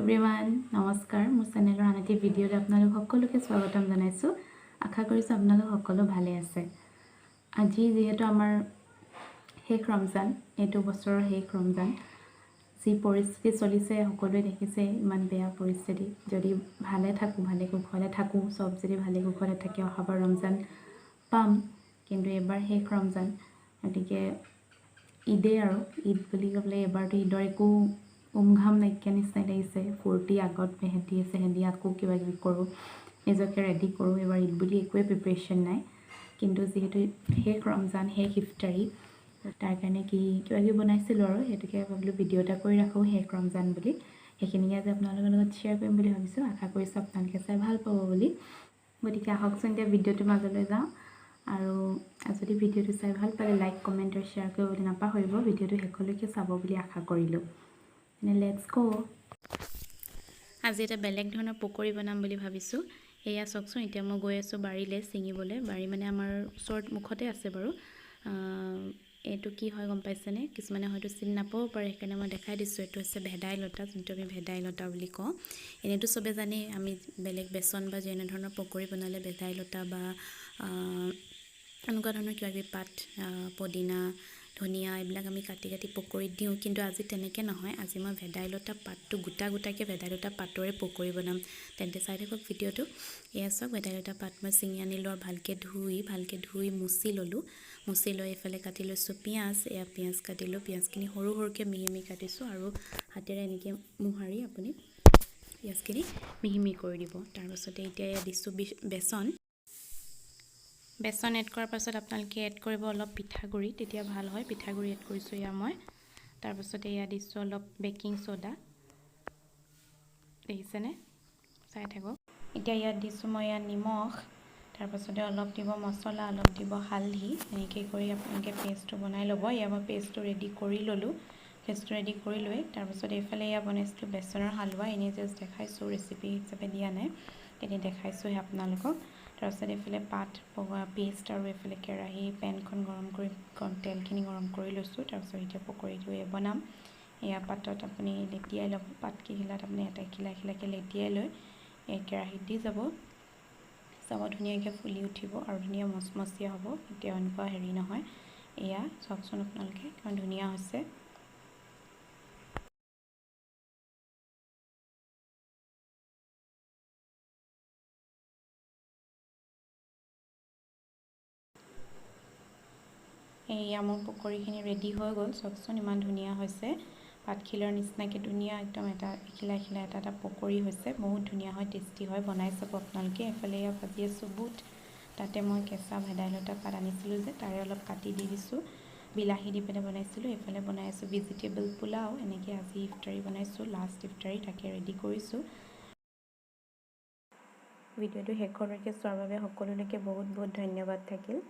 everyone নমস্কাৰ মোৰ চেনেলৰ আন এটি ভিডিঅ'ত আপোনালোক সকলোকে স্বাগতম জনাইছোঁ আশা কৰিছোঁ আপোনালোক সকলো ভালে আছে আজি যেহেতু আমাৰ শেষ ৰমজান এইটো বছৰৰ শেষ ৰমজান যি পৰিস্থিতি চলিছে সকলোৱে দেখিছে ইমান বেয়া পৰিস্থিতি যদি ভালে থাকোঁ ভালে কুশলে থাকোঁ সব যদি ভালে কুশলে থাকে অহাবাৰ ৰমজান পাম কিন্তু এবাৰ শেষ ৰমজান গতিকে ঈদে আৰু ঈদ বুলি ক'লে এবাৰতো ঈদৰ একো উমঘাম নাইকিয়া নিচিনাই লাগিছে ফূৰ্তি আগত মেহেদি আকৌ কিবা কিবি কৰোঁ নিজকে ৰেডি কৰোঁ এবাৰ ঈদ বুলি একোৱে প্ৰিপাৰেশ্যন নাই কিন্তু যিহেতু শেষ ৰমজান শেষ ইফতাৰী তাৰ কাৰণে কিবা কিবি বনাইছিলোঁ আৰু সেইটোকে ভাবিলোঁ ভিডিঅ' এটা কৰি ৰাখোঁ শেষ ৰমজান বুলি সেইখিনিকে আজি আপোনালোকৰ লগত শ্বেয়াৰ কৰিম বুলি ভাবিছোঁ আশা কৰিছোঁ আপোনালোকে চাই ভাল পাব বুলি গতিকে আহকচোন এতিয়া ভিডিঅ'টোৰ মাজলৈ যাওঁ আৰু যদি ভিডিঅ'টো চাই ভাল পালে লাইক কমেণ্ট আৰু শ্বেয়াৰ কৰিবলৈ নাপাহৰিব ভিডিঅ'টো শেষলৈকে চাব বুলি আশা কৰিলোঁ লেটস গো আজি এটা বেলেগ ধৰণৰ পকৰি বনাম বুলি ভাবিছোঁ এয়া চাওকচোন এতিয়া মই গৈ আছোঁ বাৰীলৈ ছিঙিবলৈ বাৰী মানে আমাৰ ওচৰত মুখতে আছে বাৰু এইটো কি হয় গম পাইছেনে কিছুমানে হয়তো চিনি নাপাব পাৰে সেইকাৰণে মই দেখাই দিছোঁ এইটো হৈছে ভেদাইলতা যোনটো আমি ভেদাইলতা বুলি কওঁ এনেইতো চবে জানেই আমি বেলেগ বেচন বা যেনে ধৰণৰ পকৰি বনালে ভেদাইলতা বা এনেকুৱা ধৰণৰ কিবা কিবি পাত পদিনা ধনিয়া এইবিলাক আমি কাটি কাটি পকৰিত দিওঁ কিন্তু আজি তেনেকৈ নহয় আজি মই ভেদাইলতা পাতটো গোটাকৈ ভেদাইলতা পাতৰে পকৰি বনাম তেন্তে চাই থাকক ভিডিঅ'টো এয়া চাওক ভেদাইলতা পাত মই ছিঙি আনিলোঁ আৰু ভালকৈ ধুই মুচি ল'লোঁ মুচি লৈ এইফালে কাটি লৈছোঁ পিঁয়াজ এয়া পিঁয়াজ কাটিলোঁ পিঁয়াজখিনি সৰু সৰুকৈ মিহি কাটিছোঁ আৰু হাতেৰে এনেকৈ মোহাৰি আপুনি পিঁয়াজখিনি মিহি কৰি দিব তাৰপাছতে এতিয়া এয়া দিছোঁ বেচন এড কৰাৰ পাছত আপোনালোকে এড কৰিব অলপ পিঠাগুড়ি তেতিয়া ভাল হয় পিঠাগুড়ি এড কৰিছোঁ এয়া মই তাৰপাছতে এয়া দিছোঁ অলপ বেকিং ছ'ডা দেখিছেনে চাই থাকক এতিয়া ইয়াত দিছোঁ মই ইয়াত নিমখ তাৰপাছতে অলপ দিব মছলা অলপ দিব হালধি এনেকৈ কৰি আপোনালোকে পেষ্টটো বনাই ল'ব এয়া মই পেষ্টটো ৰেডি কৰি ল'লোঁ পেষ্টটো ৰেডি কৰি লৈ তাৰপাছত এইফালে এয়া বনাইছিলোঁ বেচনৰ হালোৱা এনেই জাষ্ট দেখাইছোঁ ৰেচিপি হিচাপে দিয়া নাই এনেই দেখাইছোঁহে আপোনালোকক তাৰপাছত এইফালে পাত পেষ্ট আৰু এইফালে কেৰাহী পেনখন গৰম কৰি তেলখিনি গৰম কৰি লৈছোঁ তাৰপিছত এতিয়া পকৰিটো বনাম এয়া পাতত আপুনি লেটিয়াই ল'ব পাতকেইখিলাত আপুনি এটা খিলাকৈ লেটিয়াই লৈ এই কেৰাহীত দি যাব চাব ধুনীয়াকৈ ফুলি উঠিব আৰু ধুনীয়া মচমচীয়া হ'ব এতিয়া এনেকুৱা হেৰি নহয় এয়া চাওকচোন আপোনালোকে কিমান ধুনীয়া হৈছে এয়া মোৰ পকৰিখিনি ৰেডি হৈ গ'ল চাওকচোন ইমান ধুনীয়া হৈছে পাতখিলাৰ নিচিনাকৈ ধুনীয়া একদম এটা এটা পকৰি হৈছে বহুত ধুনীয়া হয় টেষ্টি হয় বনাই চাব আপোনালোকে এইফালে এয়া ভাজি আছোঁ বুট তাতে মই কেঁচা ভেদাইলতা পাত আনিছিলোঁ যে তাৰে অলপ কাটি দি দিছোঁ বিলাহী দি পেলাই বনাইছিলোঁ এইফালে বনাই আছোঁ ভেজিটেবল পোলাও এনেকৈ আজি ইফতাৰী বনাইছোঁ লাষ্ট ইফতাৰী তাকে ৰেডি কৰিছোঁ ভিডিঅ'টো শেষলৈকে চোৱাৰ বাবে সকলোলৈকে বহুত বহুত ধন্যবাদ থাকিল